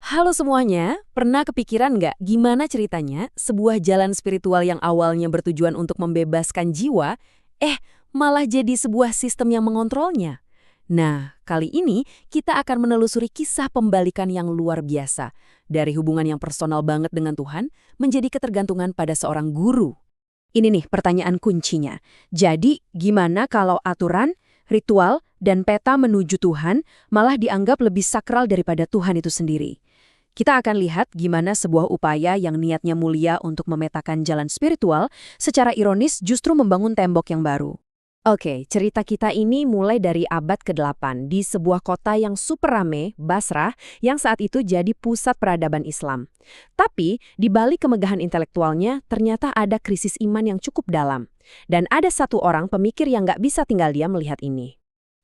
Halo semuanya, pernah kepikiran nggak gimana ceritanya sebuah jalan spiritual yang awalnya bertujuan untuk membebaskan jiwa, malah jadi sebuah sistem yang mengontrolnya? Nah, kali ini kita akan menelusuri kisah pembalikan yang luar biasa. Dari hubungan yang personal banget dengan Tuhan, menjadi ketergantungan pada seorang guru. Ini nih pertanyaan kuncinya. Jadi, gimana kalau aturan, ritual, dan peta menuju Tuhan malah dianggap lebih sakral daripada Tuhan itu sendiri? Kita akan lihat gimana sebuah upaya yang niatnya mulia untuk memetakan jalan spiritual secara ironis justru membangun tembok yang baru. Oke, cerita kita ini mulai dari abad ke-8 di sebuah kota yang super rame, Basrah, yang saat itu jadi pusat peradaban Islam. Tapi, di balik kemegahan intelektualnya, ternyata ada krisis iman yang cukup dalam. Dan ada satu orang pemikir yang nggak bisa tinggal diam melihat ini.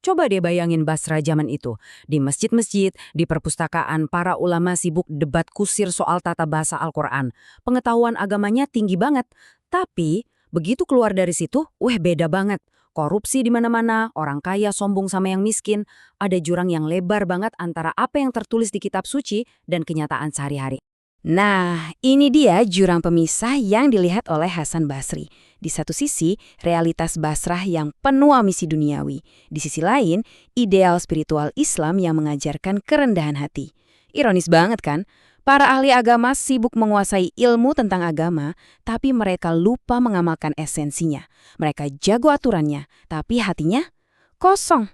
Coba deh bayangin Basra zaman itu. Di masjid-masjid, di perpustakaan, para ulama sibuk debat kusir soal tata bahasa Al-Quran. Pengetahuan agamanya tinggi banget. Tapi, begitu keluar dari situ, beda banget. Korupsi di mana-mana, orang kaya sombong sama yang miskin. Ada jurang yang lebar banget antara apa yang tertulis di kitab suci dan kenyataan sehari-hari. Nah, ini dia jurang pemisah yang dilihat oleh Hasan Basri. Di satu sisi, realitas Basrah yang penuh ambisi duniawi. Di sisi lain, ideal spiritual Islam yang mengajarkan kerendahan hati. Ironis banget kan? Para ahli agama sibuk menguasai ilmu tentang agama, tapi mereka lupa mengamalkan esensinya. Mereka jago aturannya, tapi hatinya kosong.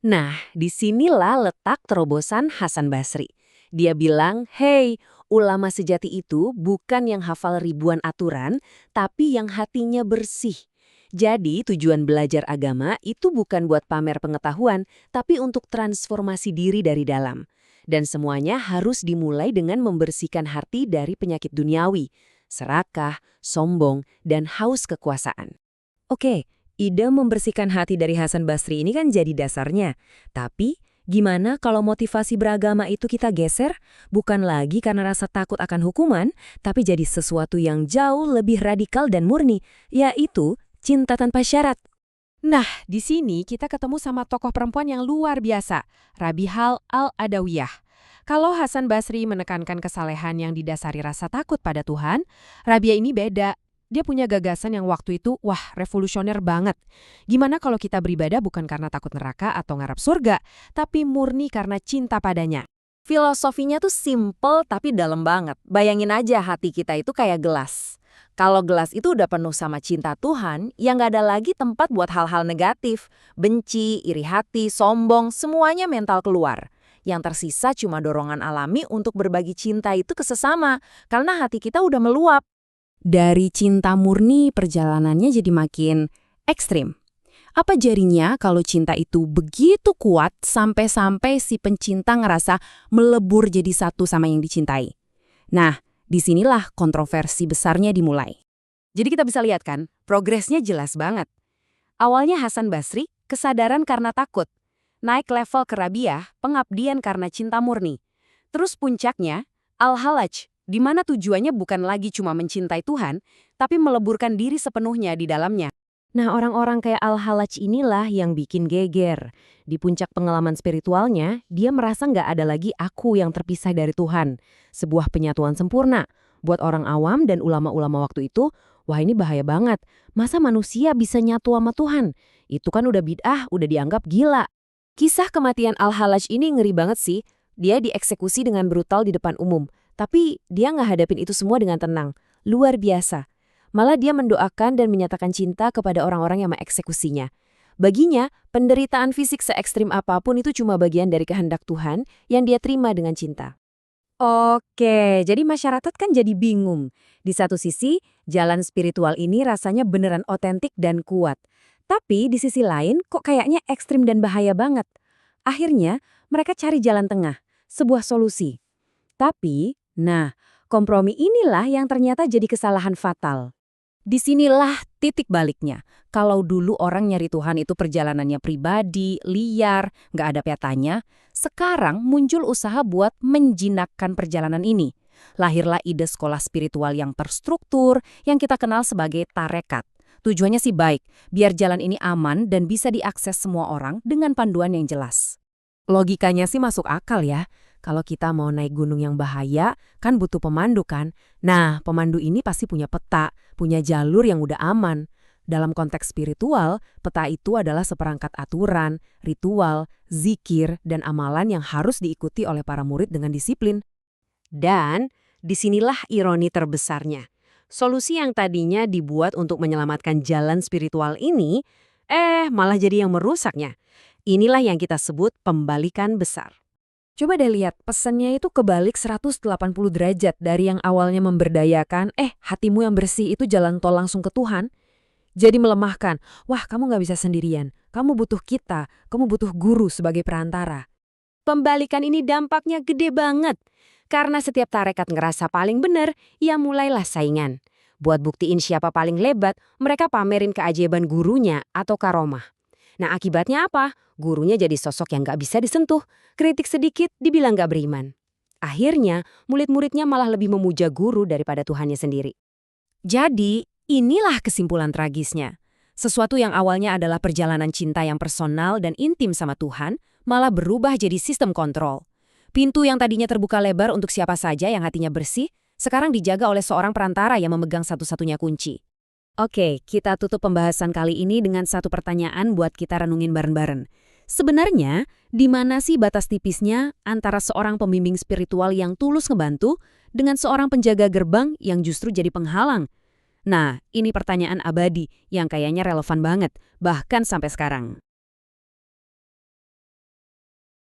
Nah, disinilah letak terobosan Hasan Basri. Dia bilang, "Hey, ulama sejati itu bukan yang hafal ribuan aturan, tapi yang hatinya bersih." Jadi, tujuan belajar agama itu bukan buat pamer pengetahuan, tapi untuk transformasi diri dari dalam. Dan semuanya harus dimulai dengan membersihkan hati dari penyakit duniawi, serakah, sombong, dan haus kekuasaan. Oke, ide membersihkan hati dari Hasan Basri ini kan jadi dasarnya. Tapi, gimana kalau motivasi beragama itu kita geser? Bukan lagi karena rasa takut akan hukuman, tapi jadi sesuatu yang jauh lebih radikal dan murni, yaitu cinta tanpa syarat. Nah, di sini kita ketemu sama tokoh perempuan yang luar biasa, Rabihah al-Adawiyah. Kalau Hasan Basri menekankan kesalehan yang didasari rasa takut pada Tuhan, Rabihah ini beda. Dia punya gagasan yang waktu itu, revolusioner banget. Gimana kalau kita beribadah bukan karena takut neraka atau ngarap surga, tapi murni karena cinta padanya? Filosofinya tuh simple tapi dalam banget. Bayangin aja hati kita itu kayak gelas. Kalau gelas itu udah penuh sama cinta Tuhan, ya nggak ada lagi tempat buat hal-hal negatif. Benci, iri hati, sombong, semuanya mental keluar. Yang tersisa cuma dorongan alami untuk berbagi cinta itu ke sesama, karena hati kita udah meluap. Dari cinta murni, perjalanannya jadi makin ekstrim. Apa jadinya kalau cinta itu begitu kuat sampai-sampai si pencinta ngerasa melebur jadi satu sama yang dicintai? Nah, disinilah kontroversi besarnya dimulai. Jadi kita bisa lihat kan, progresnya jelas banget. Awalnya Hasan Basri, kesadaran karena takut. Naik level ke Rabihah, pengabdian karena cinta murni. Terus puncaknya, Al-Halaj, di mana tujuannya bukan lagi cuma mencintai Tuhan, tapi meleburkan diri sepenuhnya di dalamnya. Nah, orang-orang kayak Al-Halaj inilah yang bikin geger. Di puncak pengalaman spiritualnya, dia merasa nggak ada lagi aku yang terpisah dari Tuhan. Sebuah penyatuan sempurna. Buat orang awam dan ulama-ulama waktu itu, wah ini bahaya banget. Masa manusia bisa nyatu sama Tuhan? Itu kan udah bid'ah, udah dianggap gila. Kisah kematian Al-Halaj ini ngeri banget sih. Dia dieksekusi dengan brutal di depan umum. Tapi dia nggak hadapin itu semua dengan tenang. Luar biasa. Malah dia mendoakan dan menyatakan cinta kepada orang-orang yang mengeksekusinya. Baginya, penderitaan fisik se-ekstrim apapun itu cuma bagian dari kehendak Tuhan yang dia terima dengan cinta. Oke, jadi masyarakat kan jadi bingung. Di satu sisi, jalan spiritual ini rasanya beneran otentik dan kuat. Tapi di sisi lain, kok kayaknya ekstrim dan bahaya banget. Akhirnya, mereka cari jalan tengah, sebuah solusi. Tapi, kompromi inilah yang ternyata jadi kesalahan fatal. Disinilah titik baliknya. Kalau dulu orang nyari Tuhan itu perjalanannya pribadi, liar, nggak ada petanya, sekarang muncul usaha buat menjinakkan perjalanan ini. Lahirlah ide sekolah spiritual yang terstruktur, yang kita kenal sebagai tarekat. Tujuannya sih baik, biar jalan ini aman dan bisa diakses semua orang dengan panduan yang jelas. Logikanya sih masuk akal ya. Kalau kita mau naik gunung yang bahaya, kan butuh pemandu kan? Nah, pemandu ini pasti punya peta, punya jalur yang udah aman. Dalam konteks spiritual, peta itu adalah seperangkat aturan, ritual, zikir, dan amalan yang harus diikuti oleh para murid dengan disiplin. Dan disinilah ironi terbesarnya. Solusi yang tadinya dibuat untuk menyelamatkan jalan spiritual ini, malah jadi yang merusaknya. Inilah yang kita sebut pembalikan besar. Coba deh lihat, pesannya itu kebalik 180 derajat dari yang awalnya memberdayakan, hatimu yang bersih itu jalan tol langsung ke Tuhan. Jadi melemahkan, wah kamu nggak bisa sendirian, kamu butuh kita, kamu butuh guru sebagai perantara. Pembalikan ini dampaknya gede banget. Karena setiap tarekat ngerasa paling benar, ya mulailah saingan. Buat buktiin siapa paling lebat, mereka pamerin keajaiban gurunya atau karomah. Nah akibatnya apa? Gurunya jadi sosok yang nggak bisa disentuh. Kritik sedikit dibilang nggak beriman. Akhirnya, murid-muridnya malah lebih memuja guru daripada Tuhannya sendiri. Jadi, inilah kesimpulan tragisnya. Sesuatu yang awalnya adalah perjalanan cinta yang personal dan intim sama Tuhan, malah berubah jadi sistem kontrol. Pintu yang tadinya terbuka lebar untuk siapa saja yang hatinya bersih, sekarang dijaga oleh seorang perantara yang memegang satu-satunya kunci. Oke, kita tutup pembahasan kali ini dengan satu pertanyaan buat kita renungin bareng-bareng. Sebenarnya, di mana sih batas tipisnya antara seorang pembimbing spiritual yang tulus ngebantu dengan seorang penjaga gerbang yang justru jadi penghalang? Nah, ini pertanyaan abadi yang kayaknya relevan banget, bahkan sampai sekarang.